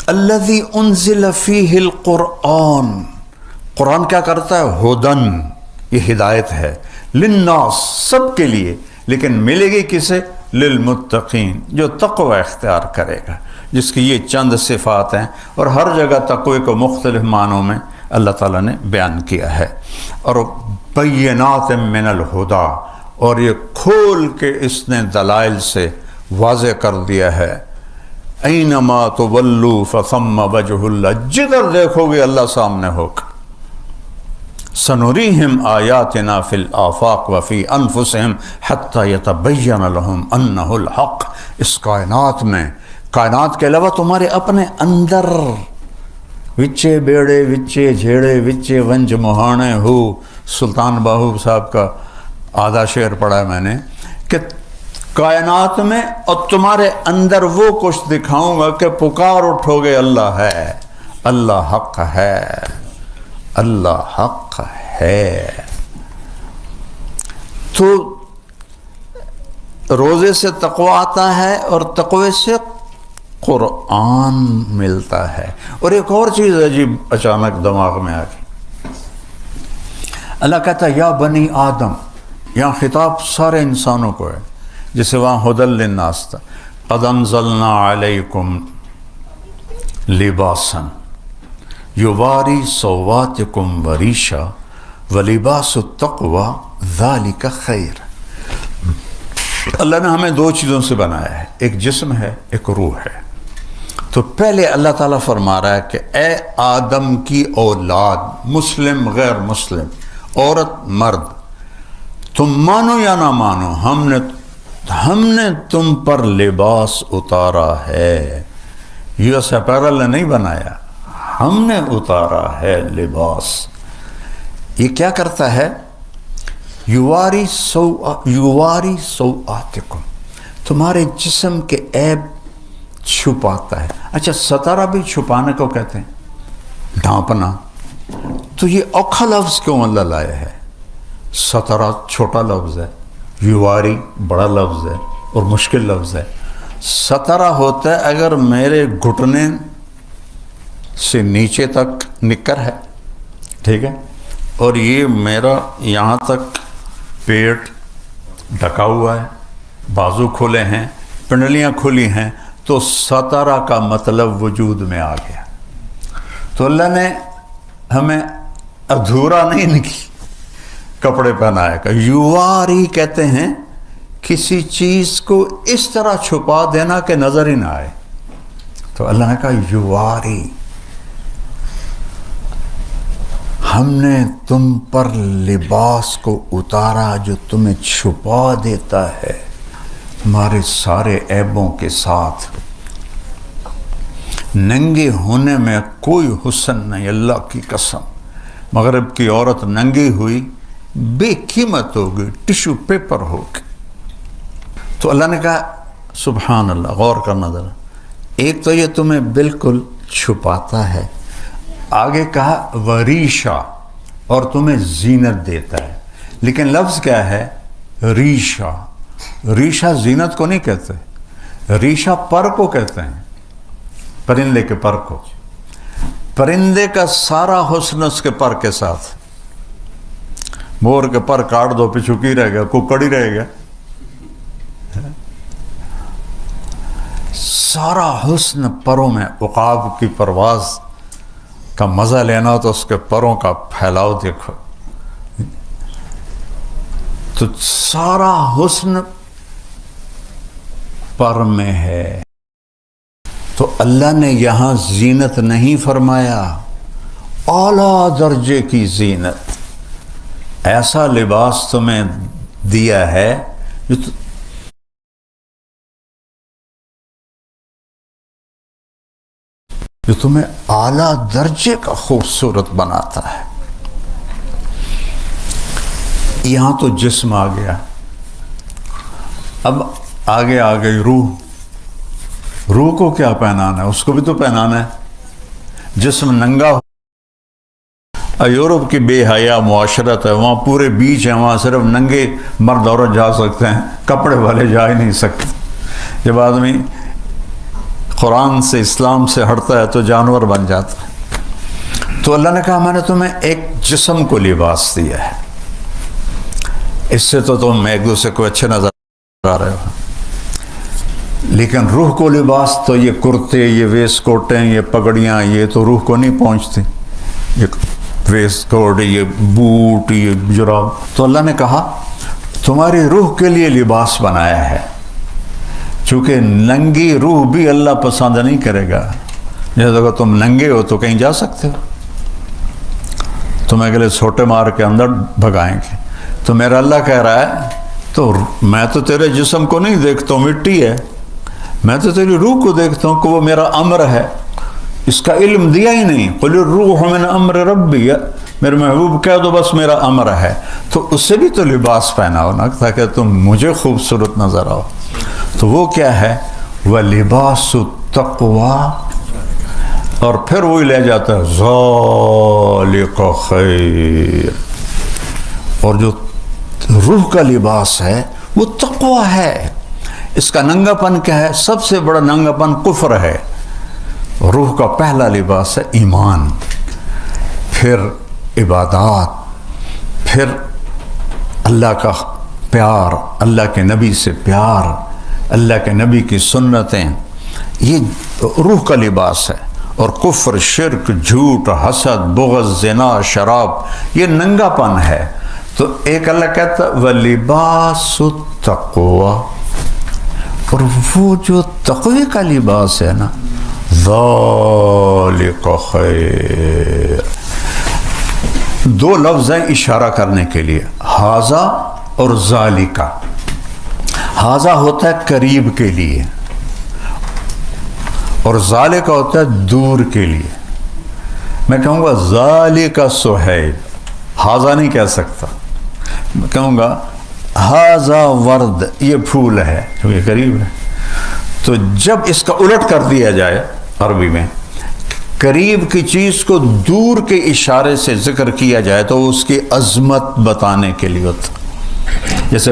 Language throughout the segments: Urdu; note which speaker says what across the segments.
Speaker 1: الذی انزل فیہ القرآن، قرآن کیا کرتا ہے؟ ہدن، یہ ہدایت ہے، للناس، سب کے لیے، لیکن ملے گی کسے؟ للمتقین، جو تقوی اختیار کرے گا، جس کی یہ چند صفات ہیں، اور ہر جگہ تقوی کو مختلف معنوں میں اللہ تعالیٰ نے بیان کیا ہے۔ اور بینات من الہدا، اور یہ کھول کے اس نے دلائل سے واضح کر دیا ہے، اینما تولوا فثم وجہ اللہ، جدھر دیکھو گے اللہ سامنے ہوگا۔ سنریہم آیاتنا فی الآفاق وفی انفسہم حتی یتبین لہم انہ الحق، اس کائنات میں، کائنات کے علاوہ تمہارے اپنے اندر، وچے بیڑے وچے جھیڑے وچے ونج مہانے ہو، سلطان باہو صاحب کا آدھا شعر پڑھا ہے میں نے، کہ کائنات میں اور تمہارے اندر وہ کچھ دکھاؤں گا کہ پکار اٹھو گے اللہ ہے، اللہ حق ہے، اللہ حق ہے۔ تو روزے سے تقوی آتا ہے اور تقوی سے قرآن ملتا ہے۔ اور ایک اور چیز عجیب اچانک دماغ میں آ گئی، اللہ کہتا ہے یا بنی آدم، یہاں خطاب سارے انسانوں کو ہے، جسے وہاں ہدی للناس تھا، قد انزلنا علیکم لباسا یواری سواتکم وریشا ولباس التقوی ذالک خیر۔ اللہ نے ہمیں دو چیزوں سے بنایا ہے، ایک جسم ہے، ایک روح ہے۔ تو پہلے اللہ تعالیٰ فرما رہا ہے کہ اے آدم کی اولاد، مسلم غیر مسلم، عورت مرد، تم مانو یا نہ مانو، ہم نے تم پر لباس اتارا ہے۔ یو ایس اپیرل نے نہیں بنایا، ہم نے اتارا ہے لباس۔ یہ کیا کرتا ہے؟ یواری سوآتکم، تمہارے جسم کے عیب چھپاتا ہے۔ اچھا، ستارہ بھی چھپانے کو کہتے ہیں، ڈھانپنا۔ تو یہ اوکھا لفظ کیوں اللہ لایا ہے؟ ستارہ چھوٹا لفظ ہے، یواری بڑا لفظ ہے اور مشکل لفظ ہے۔ ستارہ ہوتا ہے اگر میرے گھٹنے سے نیچے تک نکر ہے، ٹھیک ہے، اور یہ میرا یہاں تک پیٹ ڈھکا ہوا ہے، بازو کھلے ہیں، پنڈلیاں کھلی ہیں، تو ستارہ کا مطلب وجود میں آ گیا۔ تو اللہ نے ہمیں ادھورا نہیں کپڑے پہنائے گا۔ یواری کہتے ہیں کسی چیز کو اس طرح چھپا دینا کہ نظر ہی نہ آئے۔ تو اللہ نے کہا یواری، ہم نے تم پر لباس کو اتارا جو تمہیں چھپا دیتا ہے ہمارے سارے عیبوں کے ساتھ۔ ننگے ہونے میں کوئی حسن نہیں، اللہ کی قسم۔ مغرب کی عورت ننگی ہوئی بے قیمت ہوگی، ٹشو پیپر ہوگی۔ تو اللہ نے کہا سبحان اللہ، غور کرنا ذرا، ایک تو یہ تمہیں بالکل چھپاتا ہے، آگے کہا وریشا، اور تمہیں زینت دیتا ہے۔ لیکن لفظ کیا ہے؟ ریشا۔ ریشا زینت کو نہیں کہتے، ریشا پر کو کہتے ہیں، پرندے کے پر کو۔ پرندے کا سارا حسن اس کے پر کے ساتھ۔ مور کے پر کاٹ دو پچھوکی رہ گیا، ککڑ ہی رہ گیا۔ سارا حسن پروں میں، عقاب کی پرواز کا مزہ لینا تو اس کے پروں کا پھیلاؤ دیکھو، تو سارا حسن پر میں ہے۔ تو اللہ نے یہاں زینت نہیں فرمایا، اعلیٰ درجے کی زینت، ایسا لباس تمہیں دیا ہے جو تمہیں اعلیٰ درجے کا خوبصورت بناتا ہے۔ یہاں تو جسم آ گیا، اب آگے آ گئی روح۔ روح کو کیا پہنانا ہے؟ اس کو بھی تو پہنانا ہے۔ جسم ننگا ہو، یورپ کی بے حیا معاشرت ہے، وہاں پورے بیچ ہیں، وہاں صرف ننگے مرد عورت جا سکتے ہیں، کپڑے والے جا ہی نہیں سکتے۔ جب آدمی قرآن سے اسلام سے ہٹتا ہے تو جانور بن جاتا ہے۔ تو اللہ نے کہا میں نے تمہیں ایک جسم کو لباس دیا ہے، اس سے تو تم ایک دوسرے کو اچھے نظر آ رہے ہو، لیکن روح کو لباس تو یہ کرتے، یہ ویسٹ کوٹیں، یہ پگڑیاں، یہ تو روح کو نہیں پہنچتی، یہ ویسٹ کوٹ، یہ بوٹ، یہ جراب۔ تو اللہ نے کہا تمہاری روح کے لیے لباس بنایا ہے، چونکہ ننگی روح بھی اللہ پسند نہیں کرے گا۔ جیسے اگر تم ننگے ہو تو کہیں جا سکتے ہو، تمہیں اگلے چھوٹے مار کے اندر بھگائیں گے۔ تو میرا اللہ کہہ رہا ہے تو میں تو تیرے جسم کو نہیں دیکھتا ہوں، مٹی ہے، میں تو تیری روح کو دیکھتا ہوں کہ وہ میرا امر ہے، اس کا علم دیا ہی نہیں۔ قل الروح من امر ربی، میرے محبوب کہہ دو بس میرا امر ہے، تو اس سے بھی تو لباس پہناؤ نا تاکہ تم مجھے خوبصورت نظر آؤ۔ تو وہ کیا ہے؟ وَلِبَاسُ التَّقْوَى، اور پھر وہی لے جاتا ہے ذَلِكَ خَيْرٌ، اور جو روح کا لباس ہے وہ تقوی ہے۔ اس کا ننگا پن کیا ہے؟ سب سے بڑا ننگا پن کفر ہے۔ روح کا پہلا لباس ہے ایمان، پھر عبادات، پھر اللہ کا پیار، اللہ کے نبی سے پیار، اللہ کے نبی کی سنتیں، یہ روح کا لباس ہے۔ اور کفر، شرک، جھوٹ، حسد، بغض، زنا، شراب، یہ ننگا پن ہے۔ تو ایک اللہ کہتا ہے وَلِبَاسُ التَّقْوَى، اور وہ جو تقوی کا لباس ہے نا، ذَلِكَ خَيْرٌ، دو لفظ ہیں اشارہ کرنے کے لیے، ھذا اور ذالکا۔ ھذا ہوتا ہے قریب کے لیے، اور ذالکا ہوتا ہے دور کے لیے۔ میں کہوں گا ذالکا سہیل، ھذا نہیں کہہ سکتا، میں کہوں گا ھذا ورد، یہ پھول ہے کیونکہ قریب ہے۔ تو جب اس کا الٹ کر دیا جائے عربی میں، قریب کی چیز کو دور کے اشارے سے ذکر کیا جائے تو اس کی عظمت بتانے کے لیے ہوتا۔ جیسے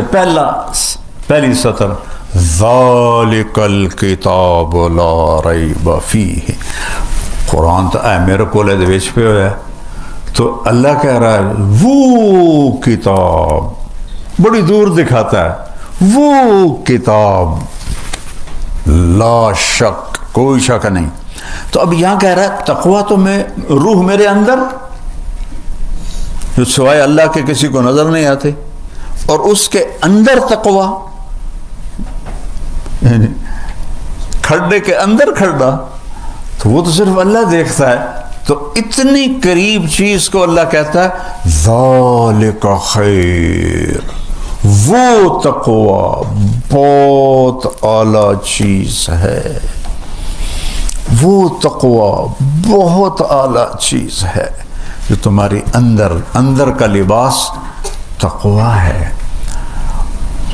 Speaker 1: پہلی سطر ذالک الکتاب لا ریب فیہ، قرآن تو اے میرے کولے دے وچ پہ ہویا ہے، تو اللہ کہہ رہا ہے وہ کتاب، بڑی دور دکھاتا ہے، وہ کتاب لا شک، کوئی شک نہیں۔ تو اب یہاں کہہ رہا ہے تقویٰ تو میں روح میرے اندر جو سوائے اللہ کے کسی کو نظر نہیں آتے، اور اس کے اندر تقویٰ یعنی کھڈے کے اندر کھڈا، تو وہ تو صرف اللہ دیکھتا ہے۔ تو اتنی قریب چیز کو اللہ کہتا ہے ذالک خیر، وہ تقویٰ بہت اعلیٰ چیز ہے، وہ تقویٰ بہت اعلیٰ چیز ہے، جو تمہاری اندر کا لباس تقویٰ ہے،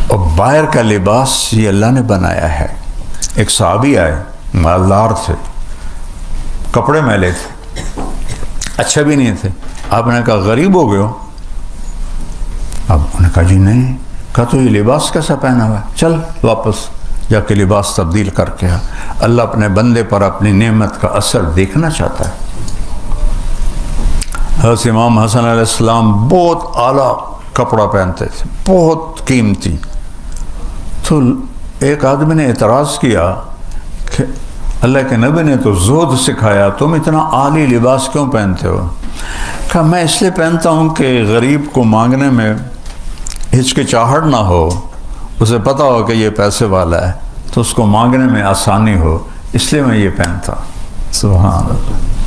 Speaker 1: اور باہر کا لباس یہ اللہ نے بنایا ہے۔ ایک صحابی آئے، مالدار تھے، کپڑے میلے تھے، اچھے بھی نہیں تھے۔ آپ نے کہا غریب ہو گئے ہو؟ اب انہوں نے کہا جی نہیں۔ کہا تو یہ لباس کیسا پہنا ہوا ہے؟ چل واپس جا کے لباس تبدیل کر کے آ۔ اللہ اپنے بندے پر اپنی نعمت کا اثر دیکھنا چاہتا ہے۔ حضرت امام حسن علیہ السلام بہت اعلیٰ کپڑا پہنتے تھے، بہت قیمتی۔ تو ایک آدمی نے اعتراض کیا کہ اللہ کے نبی نے تو زہد سکھایا، تم اتنا عالی لباس کیوں پہنتے ہو؟ کہا میں اس لیے پہنتا ہوں کہ غریب کو مانگنے میں ہچکچاہٹ نہ ہو، اسے پتہ ہو کہ یہ پیسے والا ہے تو اس کو مانگنے میں آسانی ہو، اس لیے میں یہ پہنتا۔ سبحان اللہ۔